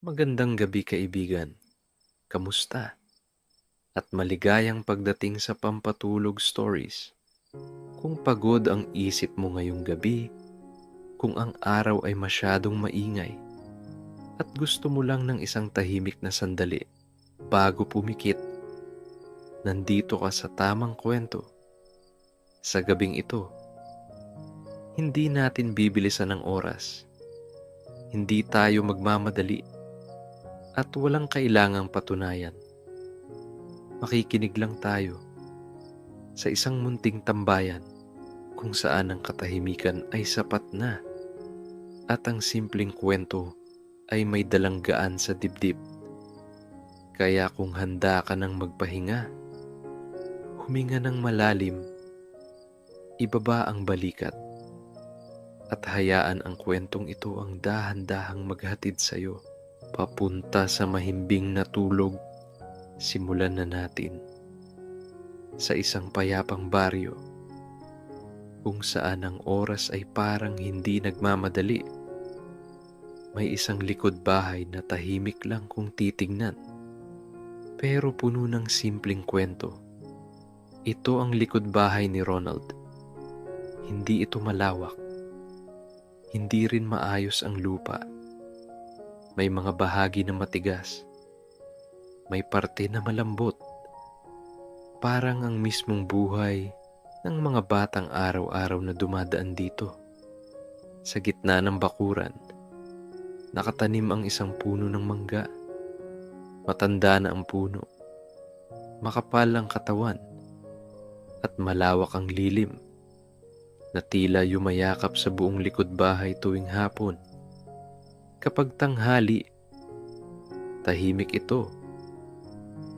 Magandang gabi kaibigan, kamusta? At maligayang pagdating sa Pampatulog Stories. Kung pagod ang isip mo ngayong gabi, kung ang araw ay masyadong maingay, at gusto mo lang ng isang tahimik na sandali bago pumikit, nandito ka sa tamang kwento. Sa gabing ito, hindi natin bibilisan ng oras, hindi tayo magmamadali, at walang kailangang patunayan. Makikinig lang tayo sa isang munting tambayan kung saan ang katahimikan ay sapat na at ang simpleng kwento ay may dalang gaan sa dibdib. Kaya kung handa ka ng magpahinga, huminga ng malalim, ibaba ang balikat, at hayaan ang kwentong ito ang dahan-dahang maghatid sa iyo papunta sa mahimbing na tulog. Simulan na natin sa isang payapang baryo kung saan ang oras ay parang hindi nagmamadali. May isang likod bahay na tahimik lang kung titignan, pero puno ng simpleng kwento. Ito ang likod bahay ni Ronald. Hindi ito malawak. Hindi rin maayos ang lupa. May mga bahagi na matigas. May parte na malambot. Parang ang mismong buhay ng mga batang araw-araw na dumadaan dito. Sa gitna ng bakuran, nakatanim ang isang puno ng mangga. Matanda na ang puno. Makapal ang katawan. At malawak ang lilim na tila yumayakap sa buong likod bahay tuwing hapon. Kapag tanghali, tahimik ito.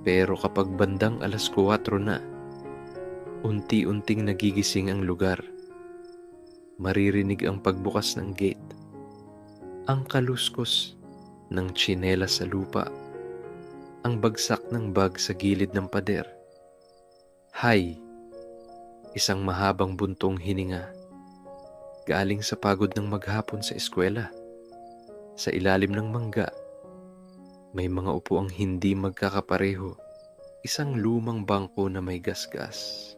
Pero kapag bandang 4:00 na, unti-unting nagigising ang lugar. Maririnig ang pagbukas ng gate, ang kaluskos ng tsinelas sa lupa, ang bagsak ng bag sa gilid ng pader. Hay! Isang mahabang buntong hininga, galing sa pagod ng maghapon sa eskwela. Sa ilalim ng mangga, may mga upuang hindi magkakapareho. Isang lumang bangko na may gasgas,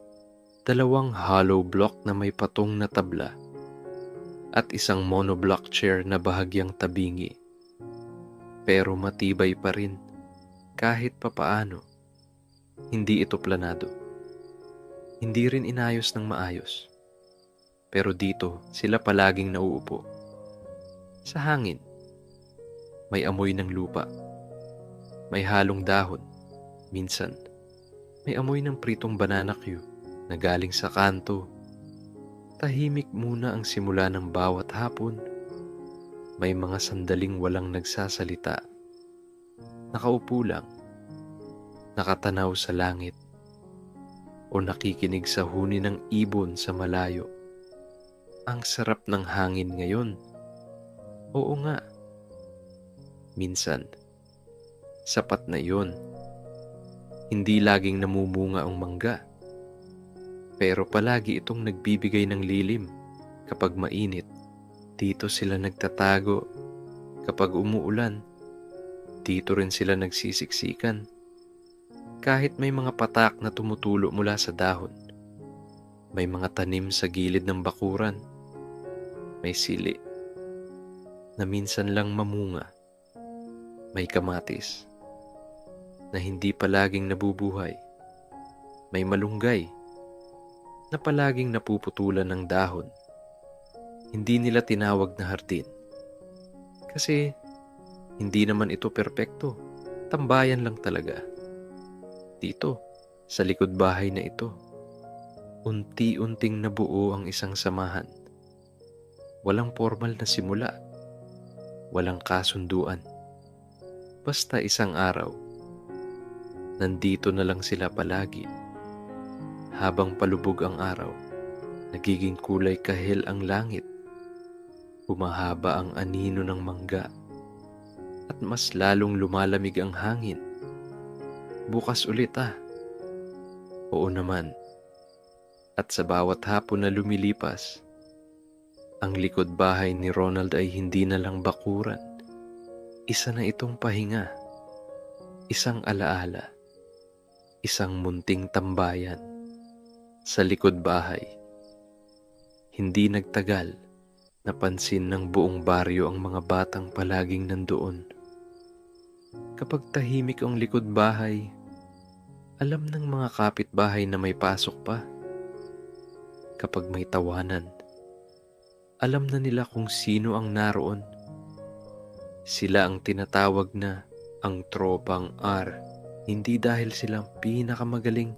2 hollow block na may patong na tabla, at isang monoblock chair na bahagyang tabingi. Pero matibay pa rin kahit papaano. Hindi ito planado. Hindi rin inayos ng maayos. Pero dito sila palaging nauupo. Sa hangin, may amoy ng lupa. May halong dahon. Minsan, may amoy ng pritong banana Q na galing sa kanto. Tahimik muna ang simula ng bawat hapon. May mga sandaling walang nagsasalita. Nakaupo lang, nakatanaw sa langit, o nakikinig sa huni ng ibon sa malayo. Ang sarap ng hangin ngayon. Oo nga. Minsan, sapat na yun. Hindi laging namumunga ang mangga, pero palagi itong nagbibigay ng lilim. Kapag mainit, dito sila nagtatago. Kapag umuulan, dito rin sila nagsisiksikan. Kahit may mga patak na tumutulo mula sa dahon, may mga tanim sa gilid ng bakuran, may sili na minsan lang mamunga, may kamatis na hindi palaging nabubuhay, may malunggay na palaging napuputulan ng dahon. Hindi nila tinawag na hardin kasi hindi naman ito perpekto. Tambayan lang talaga. Dito, sa likod bahay na ito, unti-unting nabuo ang isang samahan. Walang formal na simula, walang kasunduan. Basta isang araw, nandito na lang sila palagi. Habang palubog ang araw, nagiging kulay kahel ang langit. Humahaba ang anino ng mangga, at mas lalong lumalamig ang hangin. Bukas ulit ah. Oo naman. At sa bawat hapon na lumilipas, ang likod bahay ni Ronald ay hindi na lang bakuran. Isa na itong pahinga, isang alaala, isang munting tambayan sa likod bahay. Hindi nagtagal, napansin ng buong baryo ang mga batang palaging nandoon. Kapag tahimik ang likod bahay, alam ng mga kapitbahay na may pasok pa. Kapag may tawanan, alam na nila kung sino ang naroon. Sila ang tinatawag na ang tropang R. Hindi dahil silang pinakamagaling,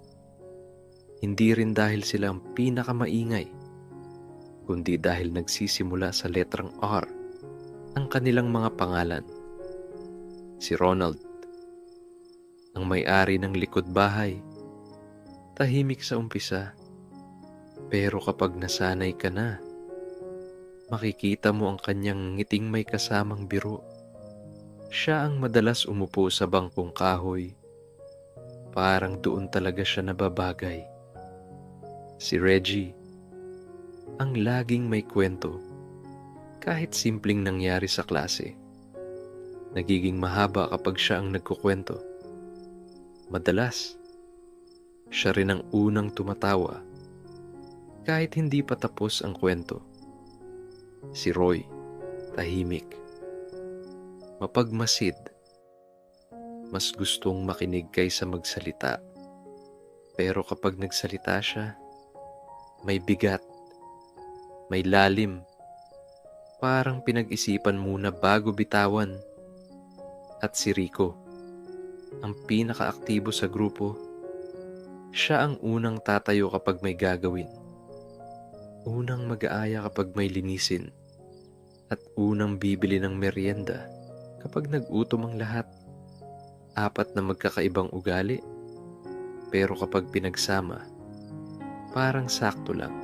hindi rin dahil silang pinakamaingay, kundi dahil nagsisimula sa letrang R ang kanilang mga pangalan. Si Ronald, ang may-ari ng likod bahay, tahimik sa umpisa, pero kapag nasanay ka na, makikita mo ang kanyang ngiting may kasamang biro. Siya ang madalas umupo sa bangkong kahoy. Parang doon talaga siya nababagay. Si Reggie, ang laging may kwento. Kahit simpleng nangyari sa klase, nagiging mahaba kapag siya ang nagkukwento. Madalas, siya rin ang unang tumatawa kahit hindi pa tapos ang kwento. Si Roy, tahimik, mapagmasid, mas gustong makinig kaysa magsalita. Pero kapag nagsalita siya, may bigat, may lalim, parang pinag-isipan muna bago bitawan. At si Rico, ang pinakaaktibo sa grupo, siya ang unang tatayo kapag may gagawin, unang mag-aaya kapag may linisin, at unang bibili ng merienda kapag nag-utom ang lahat. Apat na magkakaibang ugali, pero kapag pinagsama, parang sakto lang.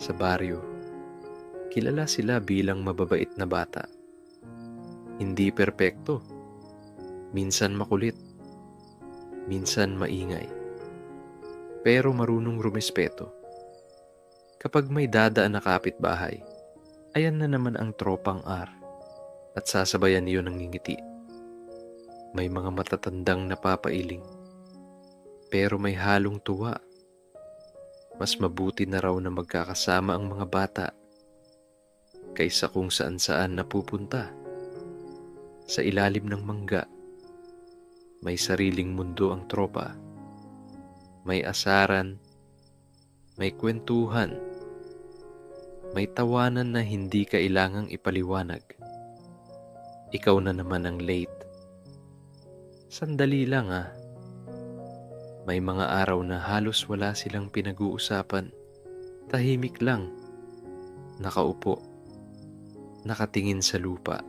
Sa baryo, kilala sila bilang mababait na bata. Hindi perpekto, minsan makulit, minsan maingay, pero marunong rumespeto. Kapag may dadaan na kapitbahay, ayan na naman ang tropang R, at sasabayan niyo ng ngingiti. May mga matatandang napapailing, pero may halong tuwa. Mas mabuti na raw na magkakasama ang mga bata kaysa kung saan-saan napupunta. Sa ilalim ng mangga, may sariling mundo ang tropa. May asaran, may kwentuhan, may tawanan na hindi kailangang ipaliwanag. Ikaw na naman ang late. Sandali lang ah. May mga araw na halos wala silang pinag-uusapan. Tahimik lang, nakaupo, nakatingin sa lupa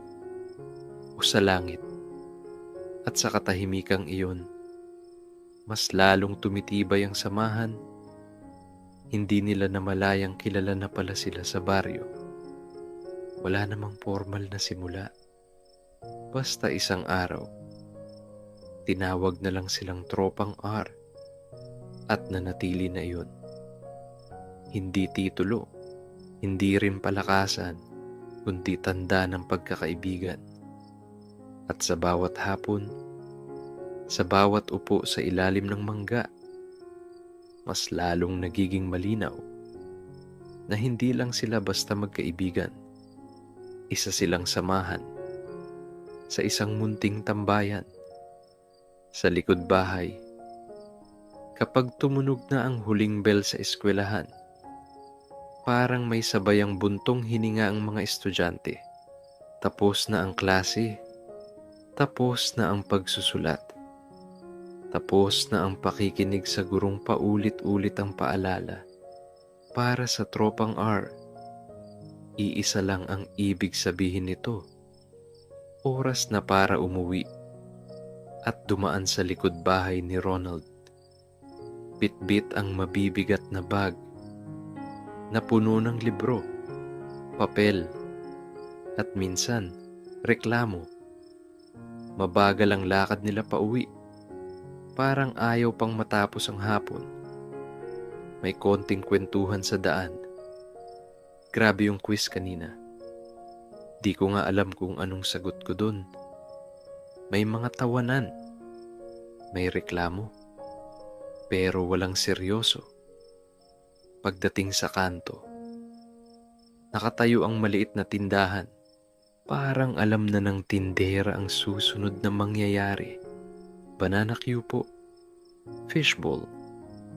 o sa langit. At sa katahimikang iyon, mas lalong tumitibay ang samahan. Hindi nila namalayang kilala na pala sila sa baryo. Wala namang formal na simula. Basta isang araw, tinawag na lang silang tropang R at nanatili na iyon. Hindi titulo, hindi rin palakasan, kundi tanda ng pagkakaibigan. At sa bawat hapon, sa bawat upo sa ilalim ng mangga, mas lalong nagiging malinaw na hindi lang sila basta magkaibigan. Isa silang samahan sa isang munting tambayan sa likod bahay. Kapag tumunog na ang huling bell sa eskwelahan, parang may sabayang buntong hininga ang mga estudyante. Tapos na ang klase, tapos na ang pagsusulat, tapos na ang pakikinig sa gurong paulit-ulit ang paalala. Para sa tropang R, iisa lang ang ibig sabihin nito. Oras na para umuwi at dumaan sa likod bahay ni Ronald. Bitbit ang mabibigat na bag na puno ng libro, papel, at minsan reklamo. Mabagal ang lakad nila pauwi. Parang ayaw pang matapos ang hapon. May konting kwentuhan sa daan. Grabe yung quiz kanina. Di ko nga alam kung anong sagot ko dun. May mga tawanan, may reklamo, pero walang seryoso. Pagdating sa kanto, nakatayo ang maliit na tindahan. Parang alam na ng tindera ang susunod na mangyayari. Banana Q po, fishball,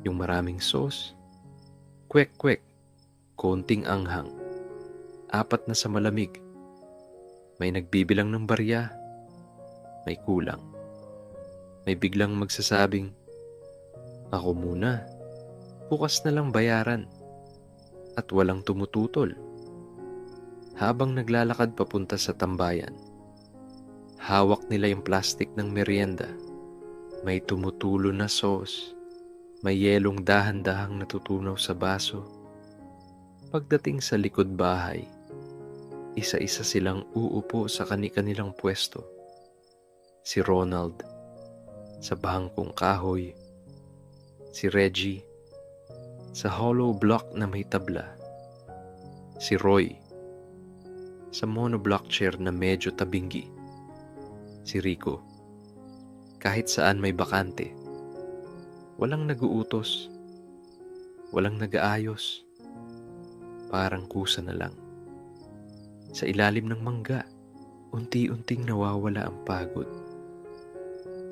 yung maraming sauce, kwek-kwek, konting anghang, apat na sa malamig. May nagbibilang ng barya, may kulang. May biglang magsasabing, ako muna, bukas na lang bayaran. At walang tumututol. Habang naglalakad papunta sa tambayan, hawak nila yung plastic ng merienda. May tumutulo na sauce, may yelong dahan-dahang natutunaw sa baso. Pagdating sa likod bahay, isa-isa silang uupo sa kani-kanilang pwesto. Si Ronald, sa bangkong kahoy. Si Reggie, sa hollow block na may tabla. Si Roy, sa monoblock chair na medyo tabinggi. Si Rico, kahit saan may bakante. Walang naguutos, walang nag-aayos. Parang kusa na lang. Sa ilalim ng mangga, unti-unting nawawala ang pagod.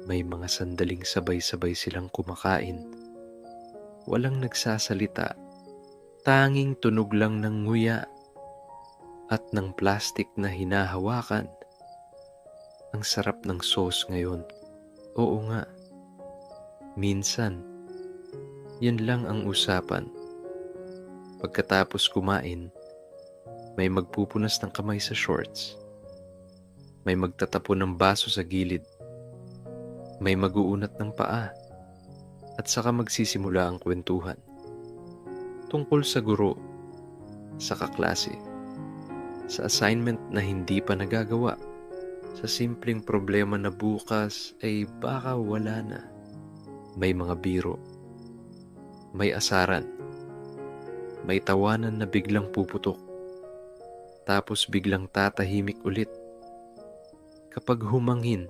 May mga sandaling sabay-sabay silang kumakain. Walang nagsasalita, tanging tunog lang ng nguya at ng plastic na hinahawakan. Ang sarap ng sauce ngayon. Oo nga. Minsan, yun lang ang usapan. Pagkatapos kumain, may magpupunas ng kamay sa shorts. May magtatapon ng baso sa gilid. May mag-uunat ng paa. At saka magsisimula ang kwentuhan. Tungkol sa guro, sa kaklase, sa assignment na hindi pa nagagawa, sa simpleng problema na bukas ay baka wala na. May mga biro, may asaran, may tawanan na biglang puputok, tapos biglang tatahimik ulit. Kapag humangin,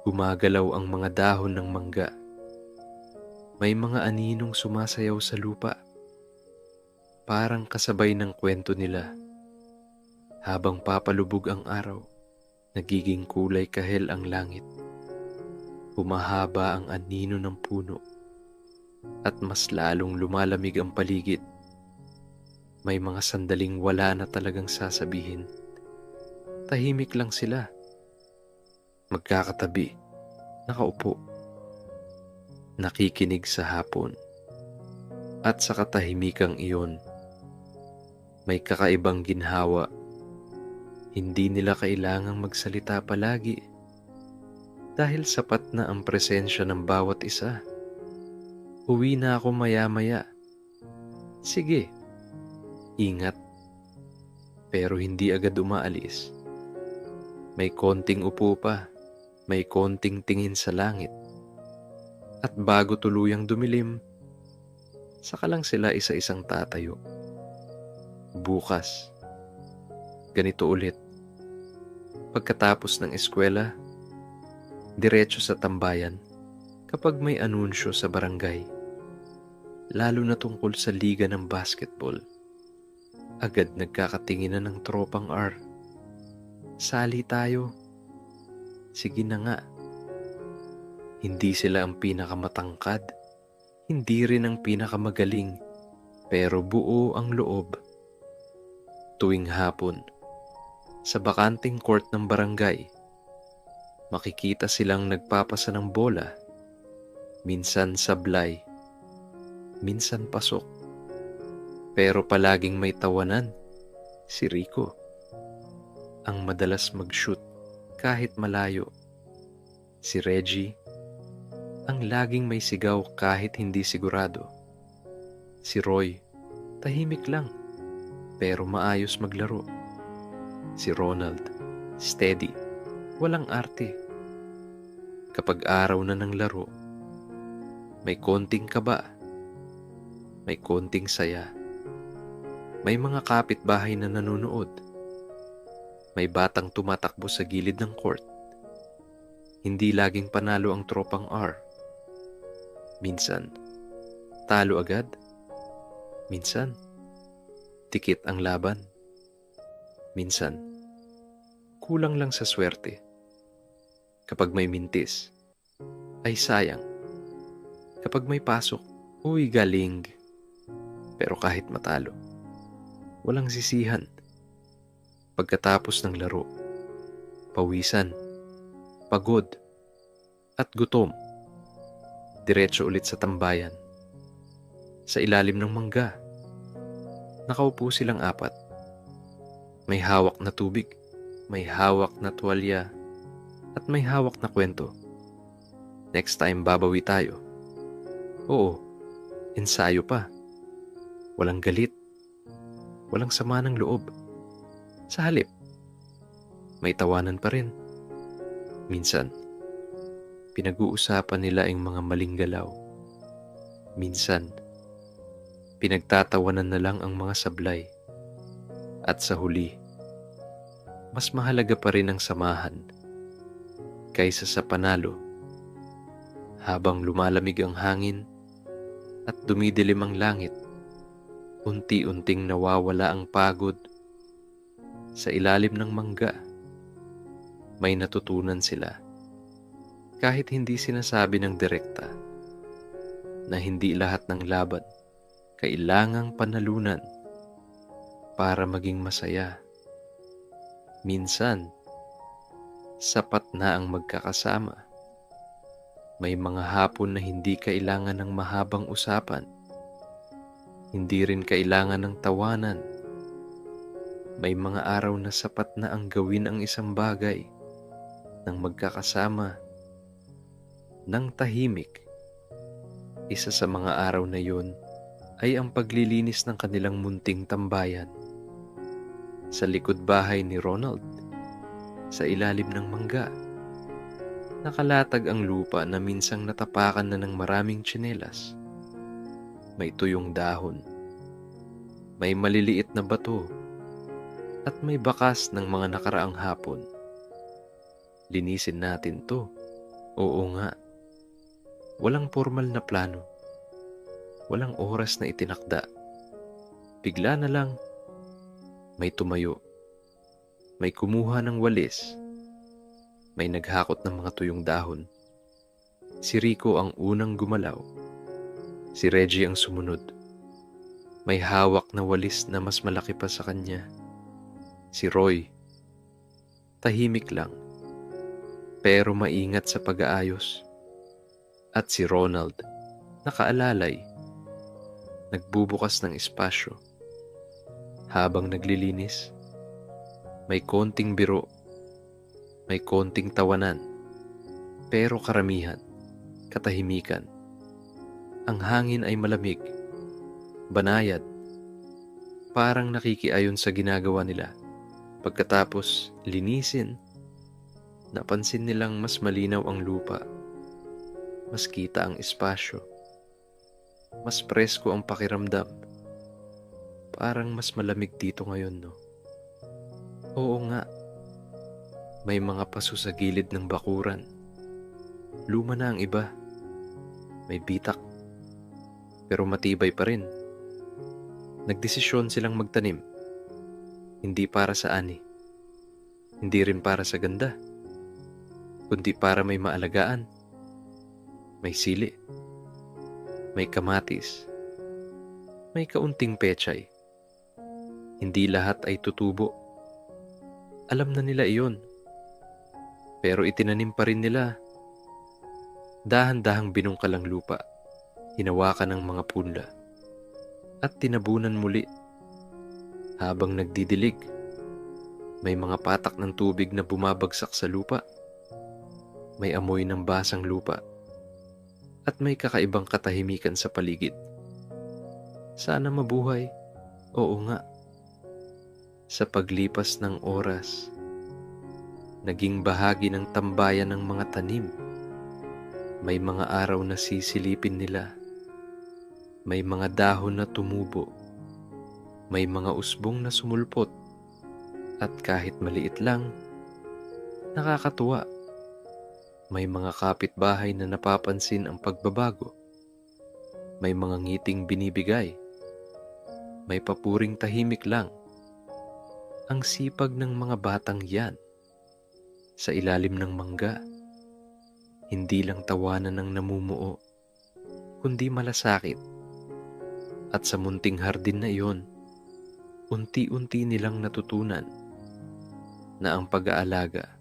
gumagalaw ang mga dahon ng mangga. May mga aninong sumasayaw sa lupa, parang kasabay ng kwento nila. Habang papalubog ang araw, nagiging kulay kahel ang langit. Humahaba ang anino ng puno at mas lalong lumalamig ang paligid. May mga sandaling wala na talagang sasabihin. Tahimik lang sila. Magkakatabi, nakaupo, nakikinig sa hapon. At sa katahimikang iyon, may kakaibang ginhawa. Hindi nila kailangang magsalita palagi dahil sapat na ang presensya ng bawat isa. Uwi na ako maya-maya. Sige, ingat. Pero hindi agad umaalis. May konting upo pa, may konting tingin sa langit. At bago tuluyang dumilim, saka lang sila isa-isang tatayo. Bukas, ganito ulit. Pagkatapos ng eskwela, diretso sa tambayan kapag may anunsyo sa barangay. Lalo na tungkol sa liga ng basketball. Agad nagkakatinginan ng tropang R. Sali tayo. Sige na nga. Hindi sila ang pinakamatangkad, hindi rin ang pinakamagaling, pero buo ang loob. Tuwing hapon, sa bakanting court ng barangay, makikita silang nagpapasa ng bola, minsan sablay, minsan pasok. Pero palaging may tawanan, si Rico, ang madalas mag-shoot kahit malayo. Si Reggie, ang laging may sigaw kahit hindi sigurado. Si Roy, tahimik lang, pero maayos maglaro. Si Ronald, steady, walang arte. Kapag araw na ng laro, may konting kaba, may konting saya. May mga kapitbahay na nanonood. May batang tumatakbo sa gilid ng court. Hindi laging panalo ang tropang R. Minsan, talo agad. Minsan, tikit ang laban. Minsan, kulang lang sa swerte. Kapag may mintis, ay sayang. Kapag may pasok, uy galing. Pero kahit matalo, walang sisihan. Pagkatapos ng laro, pawisan, pagod, at gutom, diretso ulit sa tambayan. Sa ilalim ng mangga, nakaupo silang apat. May hawak na tubig, may hawak na tuwalya, at may hawak na kwento. Next time babawi tayo. Oo, ensayo pa. Walang galit, walang sama ng loob. Sa halip, may tawanan pa rin. Minsan, pinag-uusapan nila ang mga maling galaw. Minsan, pinagtatawanan na lang ang mga sablay. At sa huli, mas mahalaga pa rin ang samahan kaysa sa panalo. Habang lumalamig ang hangin at dumidilim ang langit, unti-unting nawawala ang pagod. Sa ilalim ng mangga, may natutunan sila. Kahit hindi sinasabi ng direkta na hindi lahat ng laban kailangang panalunan para maging masaya. Minsan, sapat na ang magkakasama. May mga hapon na hindi kailangan ng mahabang usapan. Hindi rin kailangan ng tawanan. May mga araw na sapat na ang gawin ang isang bagay ng magkakasama, ng tahimik. Isa sa mga araw na yun ay ang paglilinis ng kanilang munting tambayan. Sa likod bahay ni Ronald, sa ilalim ng mangga, nakalatag ang lupa na minsang natapakan na ng maraming tsinelas. May tuyong dahon, may maliliit na bato, at may bakas ng mga nakaraang hapon. Linisin natin to. Oo nga. Walang formal na plano. Walang oras na itinakda. Bigla na lang, may tumayo. May kumuha ng walis. May naghakot ng mga tuyong dahon. Si Rico ang unang gumalaw. Si Reggie ang sumunod. May hawak na walis na mas malaki pa sa kanya. Si Roy, tahimik lang, pero maingat sa pag-aayos. At si Ronald, nakaalalay, nagbubukas ng espasyo. Habang naglilinis, may konting biro, may konting tawanan, pero karamihan, katahimikan. Ang hangin ay malamig, banayad, parang nakikiayon sa ginagawa nila. Pagkatapos linisin, napansin nilang mas malinaw ang lupa, mas kita ang espasyo, mas presko ang pakiramdam. Parang mas malamig dito ngayon, no? Oo nga, may mga paso sa gilid ng bakuran. Luma na ang iba, may bitak, pero matibay pa rin. Nagdesisyon silang magtanim, hindi para sa ani, hindi rin para sa ganda, kundi para may maalagaan, may sili, may kamatis, may kaunting pechay. Hindi lahat ay tutubo. Alam na nila iyon, pero itinanim pa rin nila. Dahan-dahang binungkal ang lupa, hinawakan ng mga punla, at tinabunan muli. Habang nagdidilig, may mga patak ng tubig na bumabagsak sa lupa. May amoy ng basang lupa, at may kakaibang katahimikan sa paligid. Sana mabuhay. Oo nga. Sa paglipas ng oras, naging bahagi ng tambayan ng mga tanim. May mga araw na sisilipin nila. May mga dahon na tumubo. May mga usbong na sumulpot. At kahit maliit lang, nakakatuwa. May mga kapitbahay na napapansin ang pagbabago. May mga ngiting binibigay. May papuring tahimik lang. Ang sipag ng mga batang yan. Sa ilalim ng mangga, hindi lang tawanan ng namumuo, kundi malasakit. At sa munting hardin na iyon, unti-unti nilang natutunan na ang pag-aalaga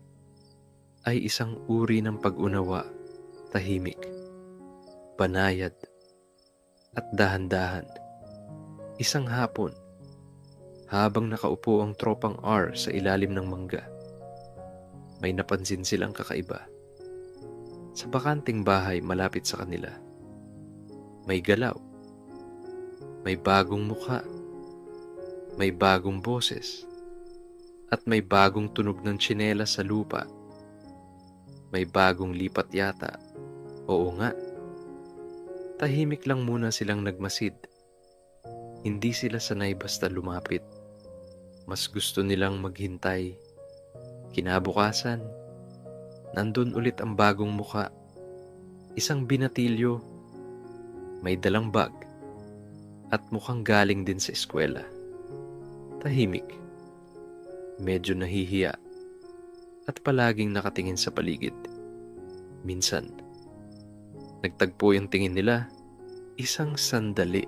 ay isang uri ng pag-unawa, tahimik, banayad, at dahan-dahan. Isang hapon, habang nakaupo ang tropang R sa ilalim ng mangga, may napansin silang kakaiba. Sa bakanting bahay malapit sa kanila, may galaw, may bagong mukha, may bagong boses, at may bagong tunog ng tsinelas sa lupa. May bagong lipat yata. Oo nga. Tahimik lang muna silang nagmasid. Hindi sila sanay basta lumapit. Mas gusto nilang maghintay. Kinabukasan, nandun ulit ang bagong muka. Isang binatilyo, may dalang bag, at mukhang galing din sa eskwela. Tahimik, medyo nahihiya, at palaging nakatingin sa paligid. Minsan, nagtagpo yung tingin nila, isang sandali,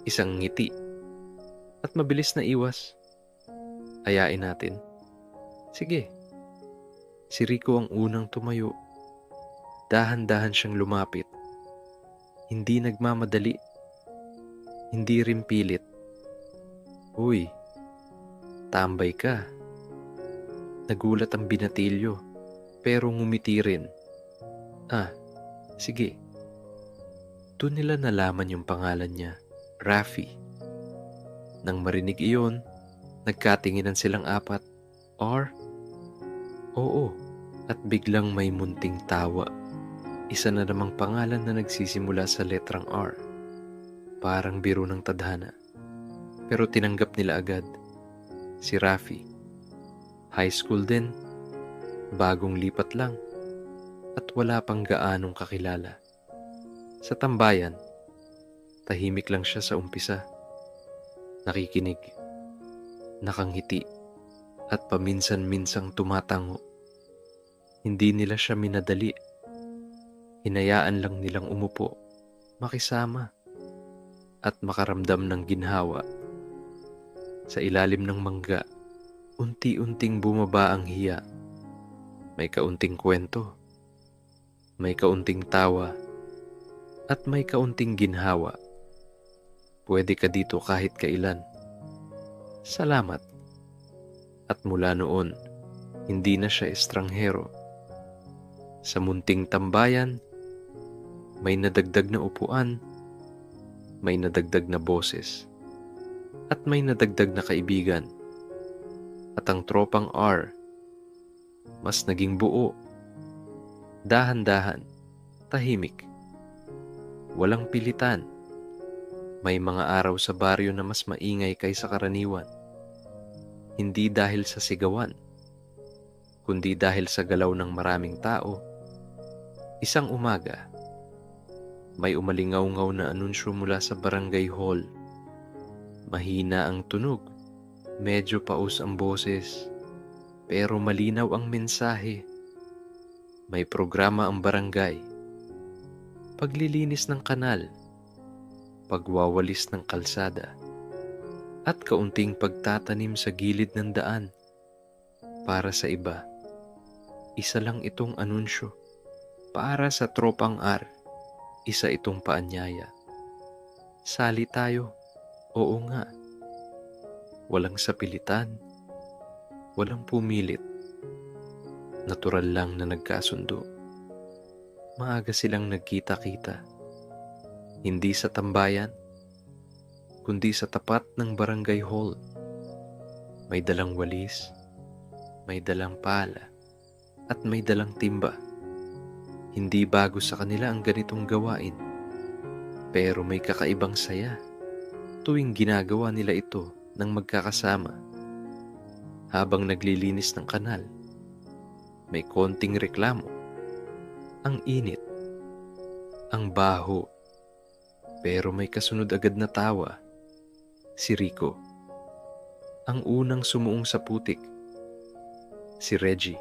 isang ngiti, at mabilis na iwas. Ayain natin. Sige. Si Rico ang unang tumayo. Dahan-dahan siyang lumapit. Hindi nagmamadali. Hindi rin pilit. Uy, tambay ka. Nagulat ang binatilyo, pero ngumiti rin. Ah, sige. Doon nila nalaman yung pangalan niya, Rafi. Nang marinig iyon, nagkatinginan silang apat. R? Oo, at biglang may munting tawa. Isa na namang pangalan na nagsisimula sa letrang R. Parang biro ng tadhana. Pero tinanggap nila agad. Si Rafi. High school din, bagong lipat lang, at wala pang gaanong kakilala. Sa tambayan, tahimik lang siya sa umpisa. Nakikinig, nakangiti, at paminsan-minsang tumatango. Hindi nila siya minadali. Hinayaan lang nilang umupo, makisama, at makaramdam ng ginhawa. Sa ilalim ng mangga, unti-unting bumaba ang hiya. May kaunting kwento, may kaunting tawa, at may kaunting ginhawa. Pwede ka dito kahit kailan. Salamat. At mula noon, hindi na siya estranghero. Sa munting tambayan, may nadagdag na upuan, may nadagdag na boses, at may nadagdag na kaibigan. At ang tropang R, mas naging buo. Dahan-dahan, tahimik. Walang pilitan. May mga araw sa baryo na mas maingay kaysa karaniwan. Hindi dahil sa sigawan, kundi dahil sa galaw ng maraming tao. Isang umaga, may umalingaw-ngaw na anunsyo mula sa barangay hall. Mahina ang tunog. Medyo paus ang boses, pero malinaw ang mensahe. May programa ang barangay. Paglilinis ng kanal, pagwawalis ng kalsada, at kaunting pagtatanim sa gilid ng daan. Para sa iba, isa lang itong anunsyo. Para sa tropang R, isa itong paanyaya. Sali tayo. Oo nga. Walang sapilitan, walang pumilit. Natural lang na nagkasundo. Maaga silang nagkita-kita. Hindi sa tambayan, kundi sa tapat ng barangay hall. May dalang walis, may dalang pala, at may dalang timba. Hindi bago sa kanila ang ganitong gawain, pero may kakaibang saya tuwing ginagawa nila ito ng magkakasama. Habang naglilinis ng kanal, may konting reklamo, Ang init, ang baho, pero may kasunod agad na tawa. Si Rico, ang unang sumuong sa putik. Si Reggie,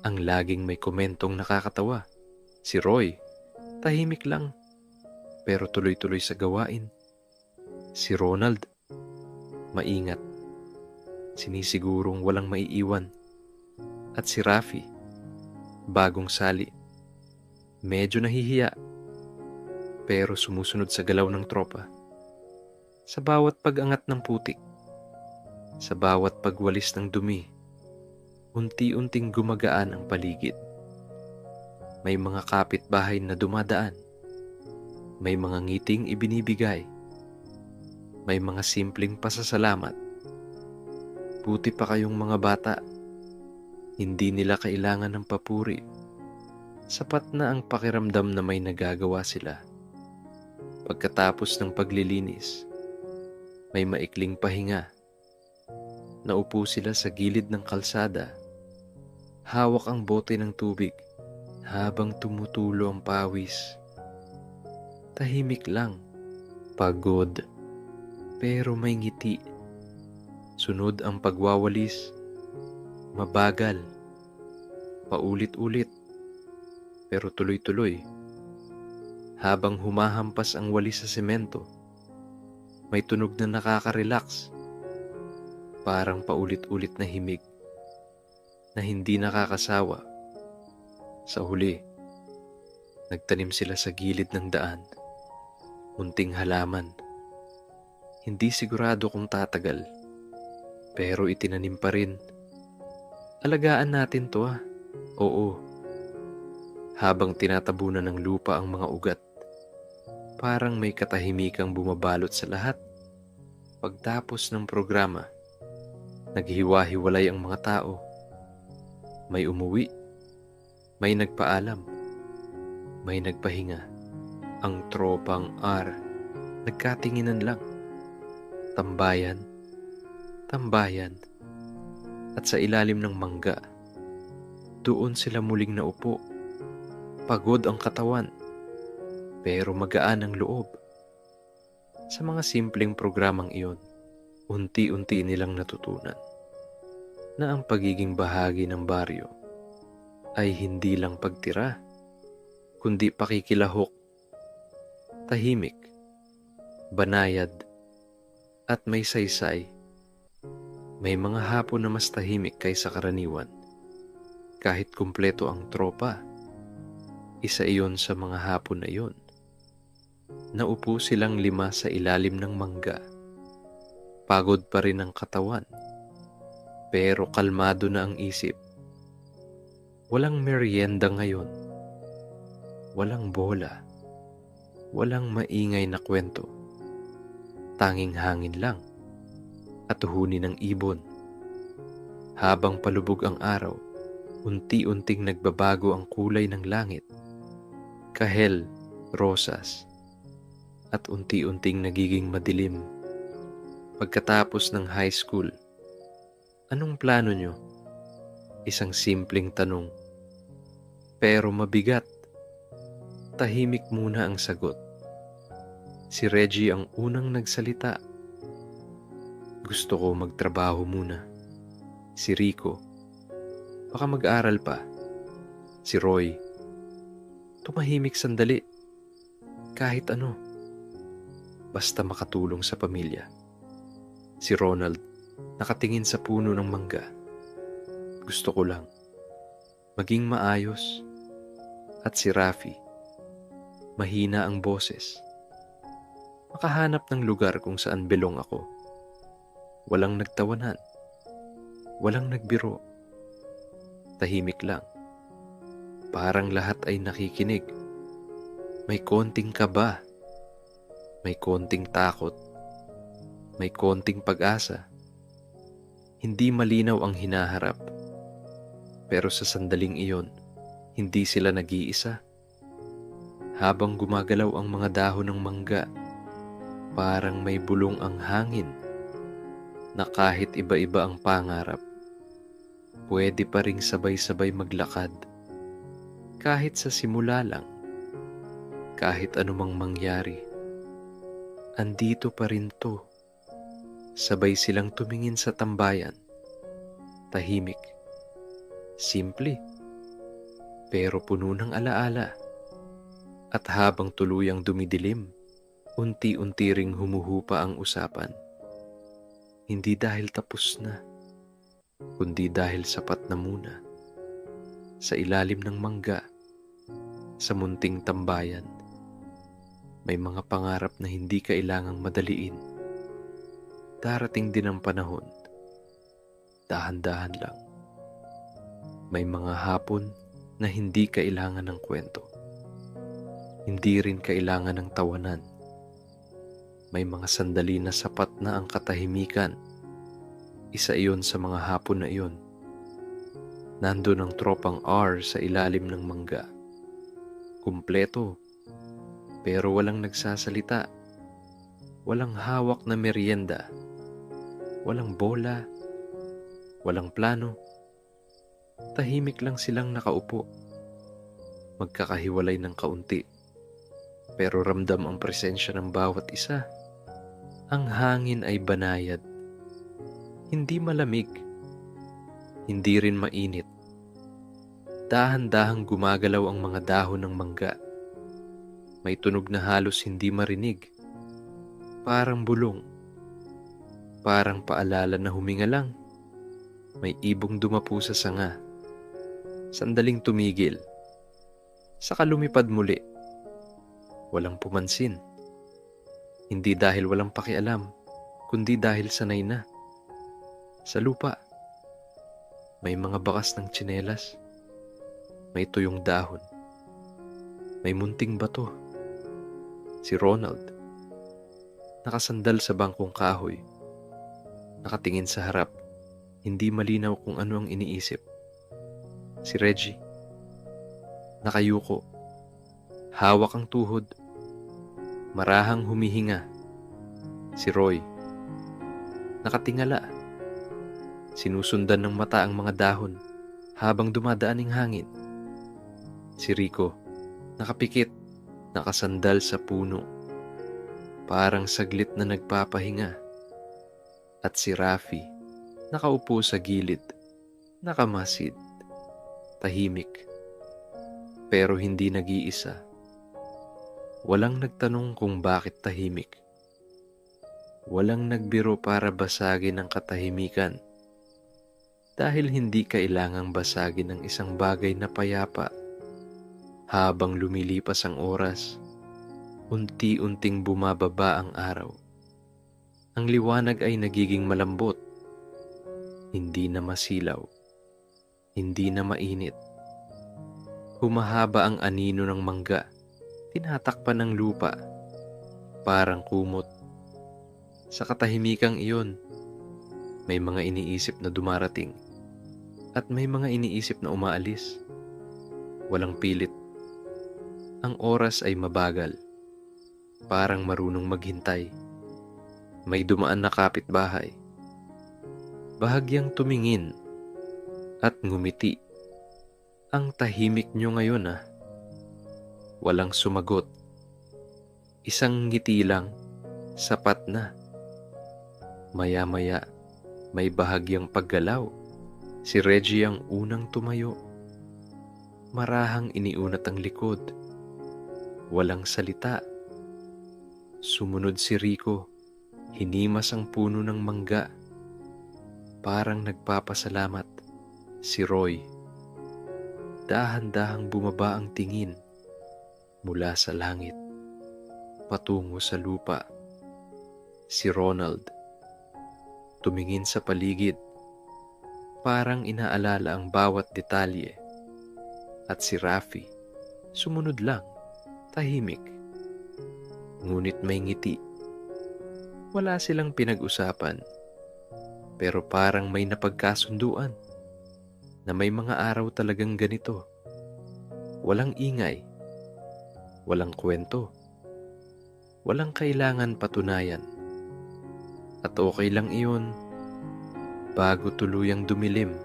ang laging may komentong nakakatawa. Si Roy, tahimik lang, pero tuloy-tuloy sa gawain. Si Ronald, maingat, sinisigurong walang maiiwan. At si Rafi, bagong sali, medyo nahihiya, pero sumusunod sa galaw ng tropa. Sa bawat pag-angat ng putik, sa bawat pagwalis ng dumi, unti-unting gumagaan ang paligid. May mga kapitbahay na dumadaan, may mga ngiting ibinibigay, may mga simpleng pasasalamat. Buti pa kayong mga bata, hindi nila kailangan ng papuri. Sapat na ang pakiramdam na may nagagawa sila. Pagkatapos ng paglilinis, may maikling pahinga. Naupo sila sa gilid ng kalsada. Hawak ang bote ng tubig habang tumutulo ang pawis. Tahimik lang, pagod, pero may ngiti. Sunod ang pagwawalis, mabagal, paulit-ulit, pero tuloy-tuloy. Habang humahampas ang walis sa semento, may tunog na nakaka-relax, parang paulit-ulit na himig na hindi nakakasawa. Sa huli, nagtanim sila sa gilid ng daan, munting halaman. Hindi sigurado kung tatagal, pero itinanim pa rin. Alagaan natin to ah. Oo. Habang tinatabunan ng lupa ang mga ugat, parang may katahimikang bumabalot sa lahat. Pagtapos ng programa, naghiwa-hiwalay ang mga tao. May umuwi, may nagpaalam, may nagpahinga. Ang tropang R, nagkatinginan lang. Tambayan, tambayan, at sa ilalim ng mangga, doon sila muling naupo. Pagod ang katawan, pero magaan ang loob. Sa mga simpleng programang iyon, unti-unti nilang natutunan na ang pagiging bahagi ng baryo ay hindi lang pagtira, kundi pakikilahok, tahimik, banayad, at may saysay. May mga hapon na mas tahimik kaysa karaniwan. Kahit kumpleto ang tropa, isa iyon sa mga hapon na iyon. Naupo silang 5 sa ilalim ng mangga. Pagod pa rin ang katawan, pero kalmado na ang isip. Walang merienda ngayon. Walang bola. Walang maingay na kwento. Tanging hangin lang at tuhuni ng ibon. Habang palubog ang araw, unti-unting nagbabago ang kulay ng langit. Kahel, rosas, at unti-unting nagiging madilim. Pagkatapos ng high school, anong plano nyo? Isang simpleng tanong, pero mabigat. Tahimik muna ang sagot. Si Reggie ang unang nagsalita. Gusto ko magtrabaho muna. Si Rico, baka mag-aral pa. Si Roy, tumahimik sandali. Kahit ano, basta makatulong sa pamilya. Si Ronald, nakatingin sa puno ng mangga. Gusto ko lang maging maayos. At si Rafi, mahina ang boses. Makahanap ng lugar kung saan belong ako. Walang nagtawanan. Walang nagbiro. Tahimik lang. Parang lahat ay nakikinig. May konting kaba. May konting takot. May konting pag-asa. Hindi malinaw ang hinaharap. Pero sa sandaling iyon, hindi sila nag-iisa. Habang gumagalaw ang mga dahon ng mangga, parang may bulong ang hangin na kahit iba-iba ang pangarap, pwede pa ring sabay-sabay maglakad. Kahit sa simula lang, kahit anumang mangyari, andito pa rin to. Sabay silang tumingin sa tambayan. Tahimik. Simple. Pero puno ng alaala. At habang tuluyang dumidilim, unti-unti ring humuhupa ang usapan. Hindi dahil tapos na, kundi dahil sapat na muna. Sa ilalim ng mangga, sa munting tambayan, may mga pangarap na hindi kailangang madaliin. Darating din ang panahon, dahan-dahan lang. May mga hapon na hindi kailangan ng kwento. Hindi rin kailangan ng tawanan. May mga sandali na sapat na ang katahimikan. Isa iyon sa mga hapon na iyon. Nandun ang tropang R sa ilalim ng mangga. Kumpleto, pero walang nagsasalita. Walang hawak na merienda. Walang bola. Walang plano. Tahimik lang silang nakaupo. Magkakahiwalay ng kaunti. Pero ramdam ang presensya ng bawat isa. Ang hangin ay banayad. Hindi malamig. Hindi rin mainit. Dahan-dahang gumagalaw ang mga dahon ng mangga. May tunog na halos hindi marinig. Parang bulong. Parang paalala na huminga lang. May ibong dumapu sa sanga. Sandaling tumigil. Saka lumipad muli. Walang pumansin. Hindi dahil walang pakialam, kundi dahil sanay na. Sa lupa, may mga bakas ng tsinelas. May tuyong dahon. May munting bato. Si Ronald, nakasandal sa bangkong kahoy. Nakatingin sa harap, hindi malinaw kung ano ang iniisip. Si Reggie, nakayuko, hawak ang tuhod, marahang humihinga. Si Roy, nakatingala, sinusundan ng mata ang mga dahon habang dumadaan ang hangin. Si Rico, nakapikit, nakasandal sa puno, parang saglit na nagpapahinga. At si Rafi, nakaupo sa gilid, nakamasid, tahimik, pero hindi nag-iisa. Walang nagtanong kung bakit tahimik. Walang nagbiro para basagin ang katahimikan. Dahil hindi kailangang basagin ang isang bagay na payapa. Habang lumilipas ang oras, unti-unting bumababa ang araw. Ang liwanag ay nagiging malambot, hindi na masilaw, hindi na mainit. Humahaba ang anino ng mangga, tinatakpan ng lupa, parang kumot. Sa katahimikang iyon, may mga iniisip na dumarating at may mga iniisip na umaalis. Walang pilit. Ang oras ay mabagal, parang marunong maghintay. May dumaan na kapitbahay. Bahagyang tumingin at ngumiti. Ang tahimik nyo ngayon ah. Walang sumagot. Isang ngiti lang, sapat na. Maya-maya, may bahagyang paggalaw. Si Reggie ang unang tumayo. Marahang iniunat ang likod. Walang salita. Sumunod si Rico. Hinimas ang puno ng mangga. Parang nagpapasalamat. Si Roy. Dahan-dahang bumaba ang tingin mula sa langit patungo sa lupa. Si Ronald. Tumingin sa paligid. Parang inaalala ang bawat detalye. At si Rafi. Sumunod lang. Tahimik. Ngunit may ngiti. Wala silang pinag-usapan, pero parang may napagkasunduan na may mga araw talagang ganito. Walang ingay, walang kwento, walang kailangan patunayan. At okay lang iyon. Bago tuluyang dumilim,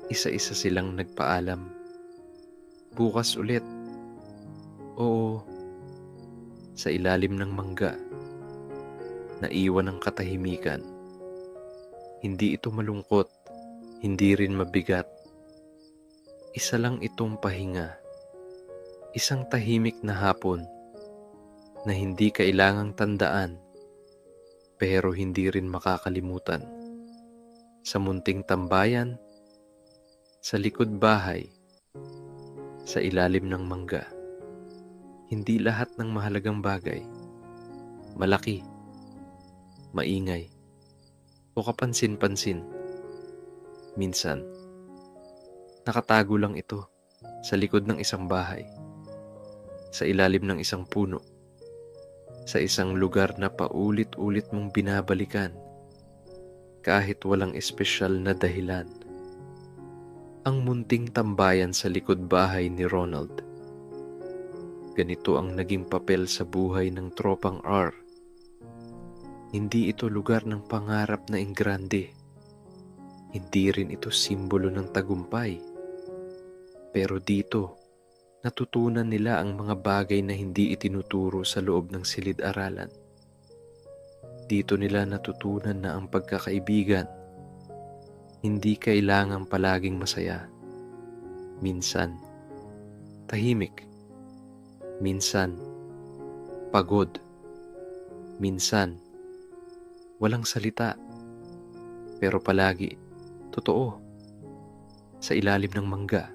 isa-isa silang nagpaalam. Bukas ulit. Oo, sa ilalim ng mangga, naiwan ang katahimikan. Hindi ito malungkot, hindi rin mabigat. Isa lang itong pahinga. Isang tahimik na hapon na hindi kailangang tandaan pero hindi rin makakalimutan. Sa munting tambayan, sa likod bahay, sa ilalim ng mangga. Hindi lahat ng mahalagang bagay, malaki, maingay, o kapansin-pansin. Minsan, nakatago lang ito sa likod ng isang bahay, sa ilalim ng isang puno, sa isang lugar na paulit-ulit mong binabalikan kahit walang espesyal na dahilan. Ang munting tambayan sa likod bahay ni Ronald. Ganito ang naging papel sa buhay ng tropang R. Hindi ito lugar ng pangarap na enggrande. Hindi rin ito simbolo ng tagumpay. Pero dito, natutunan nila ang mga bagay na hindi itinuturo sa loob ng silid-aralan. Dito nila natutunan na ang pagkakaibigan hindi kailangang palaging masaya. Minsan, tahimik. Minsan, pagod. Minsan, walang salita. Pero palagi, totoo. Sa ilalim ng mangga,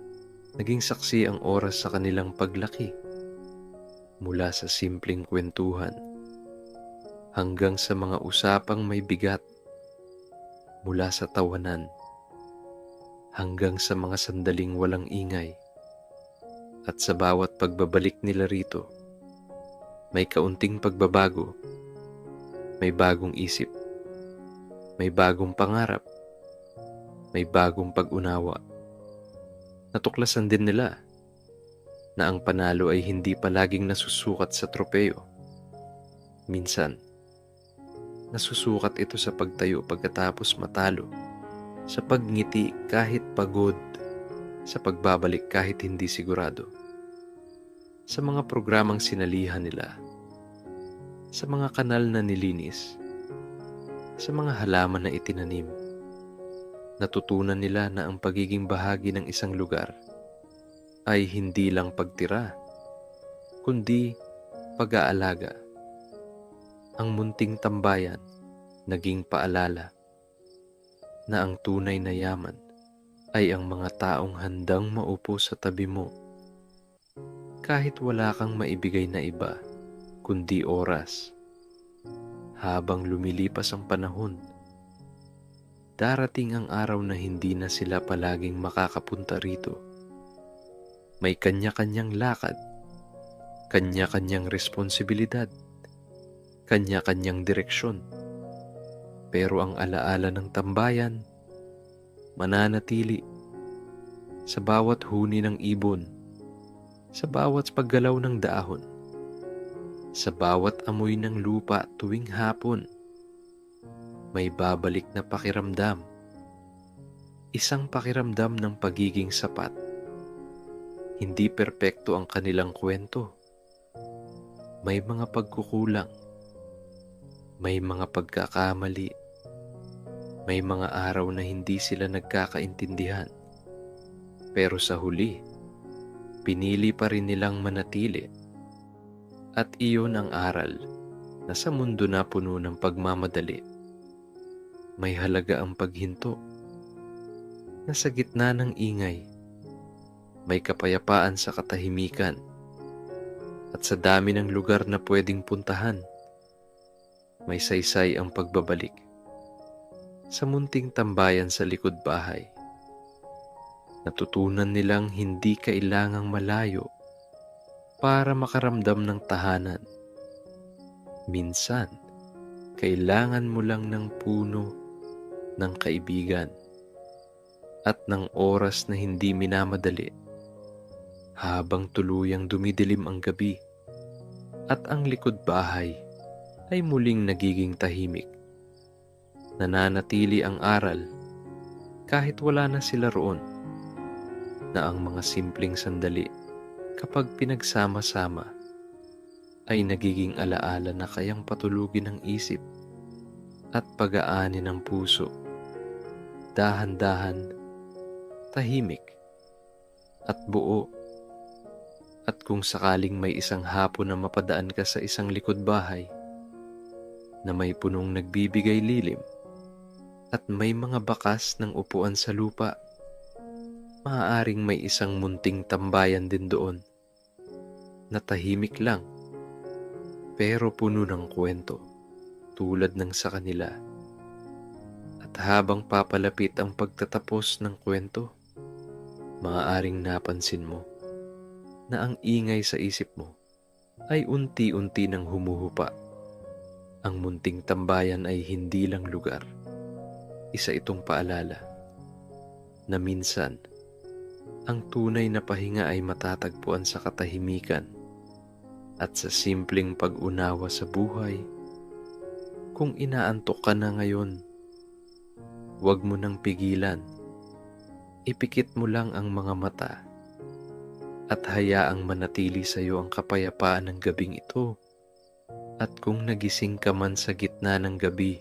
naging saksi ang oras sa kanilang paglaki. Mula sa simpleng kwentuhan, hanggang sa mga usapang may bigat. Mula sa tawanan, hanggang sa mga sandaling walang ingay. At sa bawat pagbabalik nila rito, may kaunting pagbabago, may bagong isip, may bagong pangarap, may bagong pag-unawa. Natuklasan din nila na ang panalo ay hindi palaging nasusukat sa tropeyo. Minsan, nasusukat ito sa pagtayo pagkatapos matalo, sa pagngiti kahit pagod, sa pagbabalik kahit hindi sigurado, sa mga programang sinalihan nila, sa mga kanal na nilinis, sa mga halaman na itinanim. Natutunan nila na ang pagiging bahagi ng isang lugar ay hindi lang pagtira, kundi pag-aalaga. Ang munting tambayan naging paalala na ang tunay na yaman ay ang mga taong handang maupo sa tabi mo kahit wala kang maibigay na iba kundi oras. Habang lumilipas ang panahon, darating ang araw na hindi na sila palaging makakapunta rito. May kanya-kanyang lakad, kanya-kanyang responsibilidad, kanya-kanyang direksyon. Pero ang alaala ng tambayan, mananatili sa bawat huni ng ibon, sa bawat paggalaw ng dahon, sa bawat amoy ng lupa tuwing hapon. May babalik na pakiramdam, isang pakiramdam ng pagiging sapat. Hindi perpekto ang kanilang kwento. May mga pagkukulang, may mga pagkakamali, may mga araw na hindi sila nagkakaintindihan. Pero sa huli, pinili pa rin nilang manatili. At iyon ang aral na sa mundo na puno ng pagmamadali, may halaga ang paghinto. Na sa gitna ng ingay, may kapayapaan sa katahimikan. At sa dami ng lugar na pwedeng puntahan, may saysay ang pagbabalik. Sa munting tambayan sa likod bahay, natutunan nilang hindi kailangang malayo para makaramdam ng tahanan. Minsan, kailangan mo lang ng puno ng kaibigan at ng oras na hindi minamadali habang tuluyang dumidilim ang gabi at ang likod bahay ay muling nagiging tahimik. Nananatili ang aral kahit wala na sila roon, na ang mga simpleng sandali Kapag pinagsama-sama, ay nagiging alaala na kayang patulugin ng isip at pag-aani ng puso. Dahan-dahan, tahimik, at buo. At kung sakaling may isang hapon na mapadaan ka sa isang likod bahay na may punong nagbibigay lilim at may mga bakas ng upuan sa lupa, maaaring may isang munting tambayan din doon na tahimik lang pero puno ng kwento tulad ng sa kanila. At habang papalapit ang pagtatapos ng kwento, maaaring napansin mo na ang ingay sa isip mo ay unti-unti nang humuhupa. Ang munting tambayan ay hindi lang lugar. Isa itong paalala na minsan ang tunay na pahinga ay matatagpuan sa katahimikan at sa simpleng pag-unawa sa buhay. Kung inaantok ka na ngayon, huwag mo nang pigilan. Ipikit mo lang ang mga mata at hayaang manatili sa iyo ang kapayapaan ng gabing ito. At kung nagising ka man sa gitna ng gabi,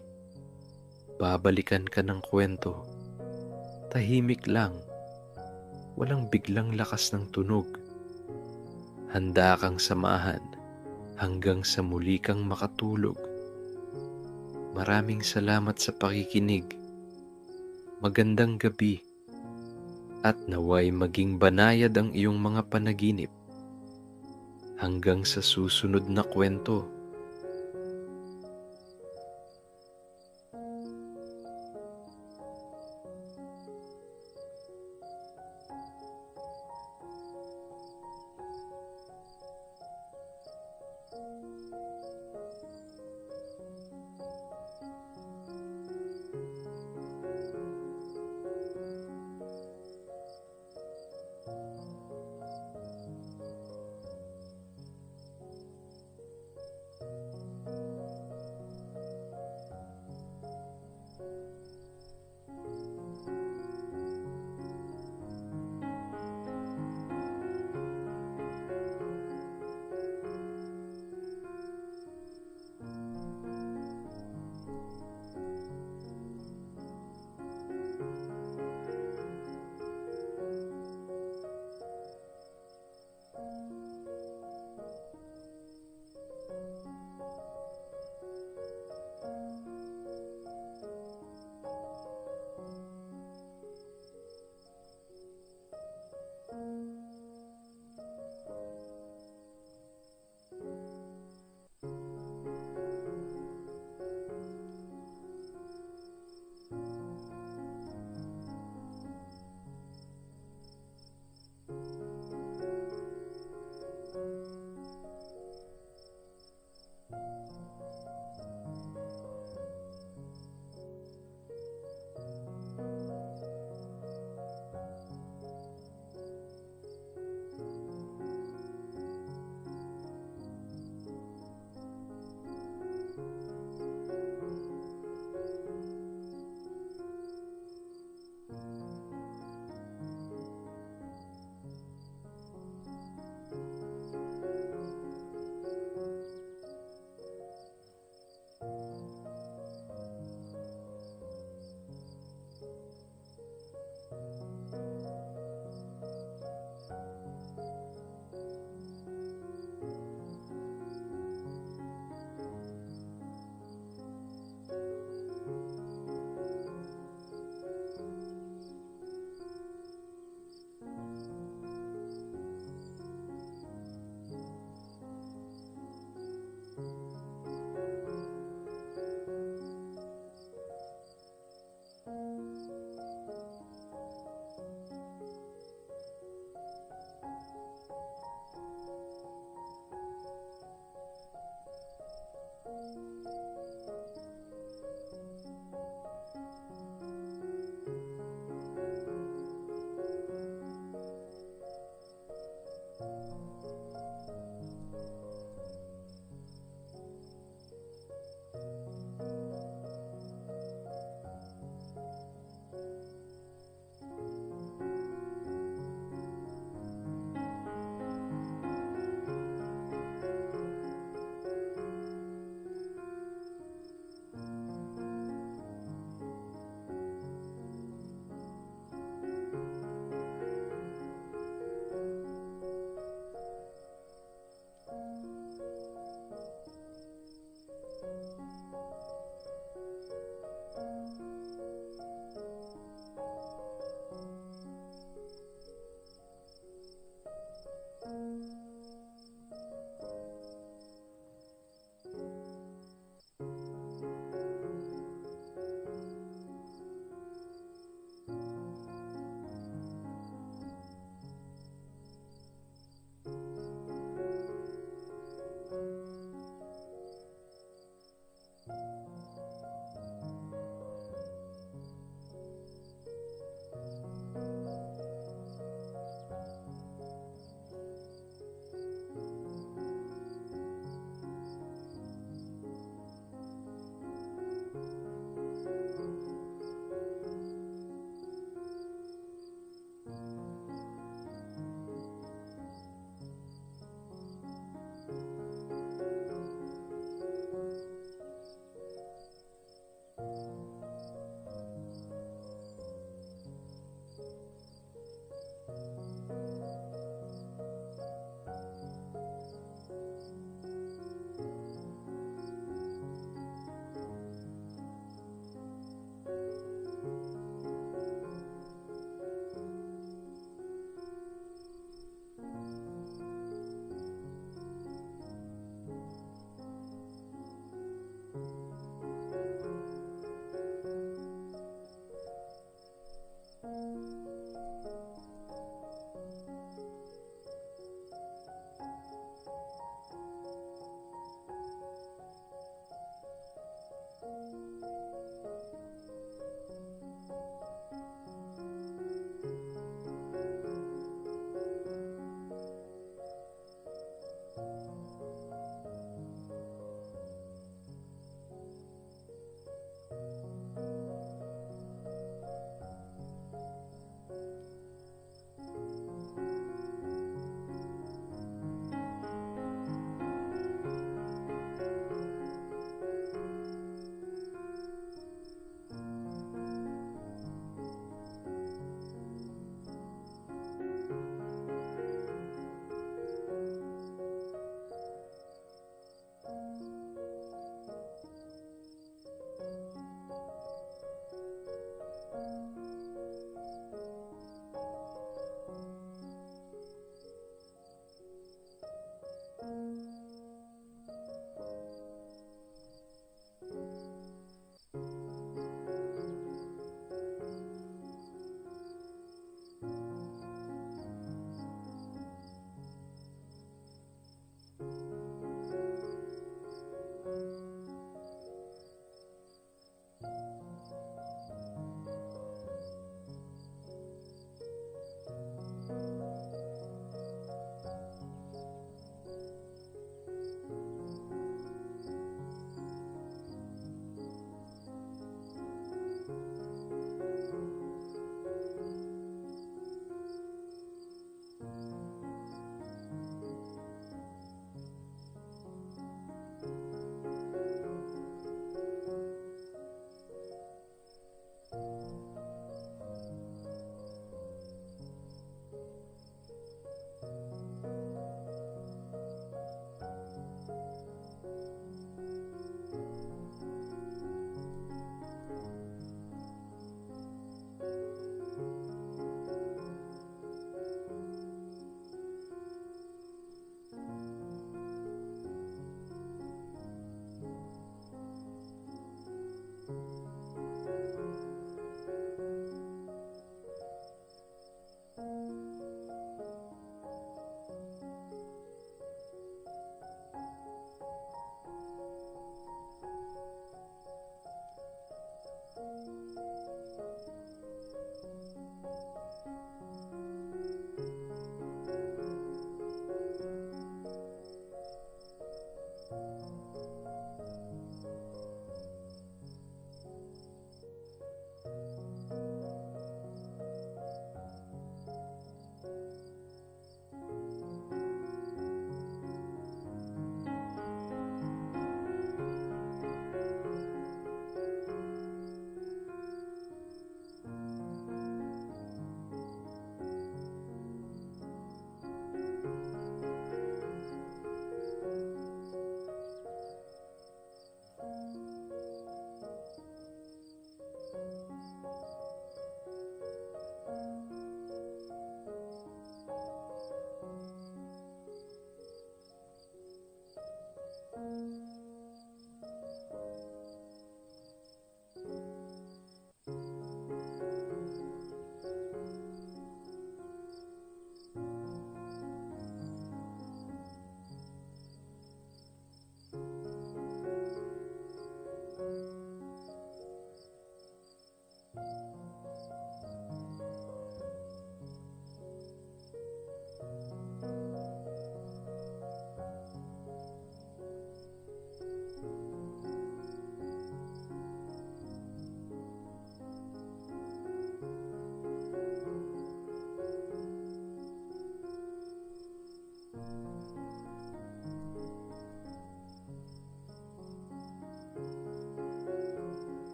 babalikan ka ng kwento. Tahimik lang, walang biglang lakas ng tunog. Handa kang samahan hanggang sa muli kang makatulog. Maraming salamat sa pakikinig. Magandang gabi. At naway maging banayad ang iyong mga panaginip. Hanggang sa susunod na kwento.